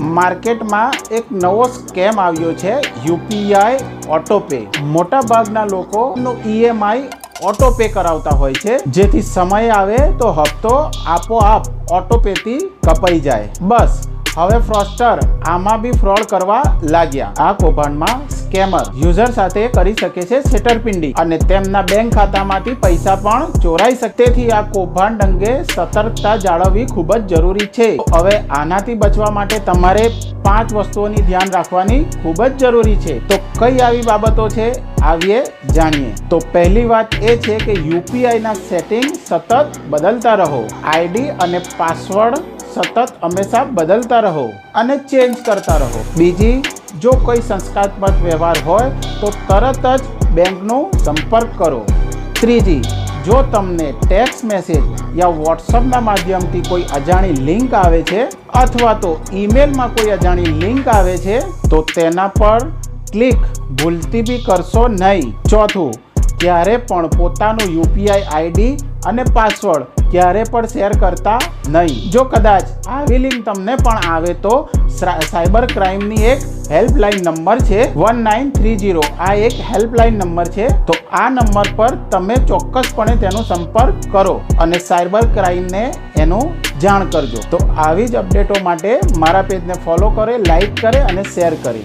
માર્કેટમાં એક નવો સ્કેમ આવ્યો છે, યુપીઆઈ ઓટોપે. મોટા ભાગના લોકોનો ઈએમઆઈ ઓટોપે કરાવતા હોય છે, જેથી સમય આવે તો હપ્તો આપોઆપ ઓટોપેથી કપાઈ જાય. બસ હવે ફ્રોડસ્ટર આમાં બી ફ્રોડ કરવા લાગ્યા. આ કૌભાંડમાં સ્કેમર યુઝર સાથે કરી શકે છે છેતરપિંડી અને તેમના બેંક ખાતામાંથી પૈસા પણ ચોરાઈ શકે. તેથી આ કૌભાંડ અંગે સતર્કતા જાળવવી ખૂબ જ જરૂરી છે. હવે આનાથી બચવા માટે તમારે 5 વસ્તુઓની ધ્યાન રાખવાની ખૂબ જ જરૂરી છે. તો કઈ આવી બાબતો છે, આવીએ જાણીએ. તો પહેલી વાત એ છે કે યુપીઆઈ ના સેટિંગ સતત બદલતા રહો. આઈડી અને પાસવર્ડ સતત હંમેશા બદલતા રહો અને ચેન્જ કરતા રહો. બીજી, જો કોઈ શંકાસ્પદ વ્યવહાર હોય તો તરત જ બેંકનો સંપર્ક કરો. ત્રીજી, જો તમને ટેક્સ્ટ મેસેજ યા વોટ્સઅપના માધ્યમથી કોઈ અજાણી લિંક આવે છે અથવા તો ઈમેલમાં કોઈ અજાણી લિંક આવે છે તો તેના પર ક્લિક ભૂલથી બી કરશો નહીં. ચોથું, ક્યારે પણ પોતાનું યુપીઆઈ આઈડી અને પાસવર્ડ ક્યારે પણ શેર કરતા નહીં. જો કદાચ આવી લિંક તમને પણ આવે તો સાયબર ક્રાઇમની એક હેલ્પલાઇન નંબર છે 1930. આ એક હેલ્પલાઇન નંબર છે. તો આ નંબર પર તમે ચોક્કસપણે તેનો સંપર્ક કરો અને સાયબર ક્રાઇમને એનું જાણ કરજો. તો આવી જ અપડેટો માટે મારા પેજને ફોલો કરે, લાઈક કરે અને શેર કરે.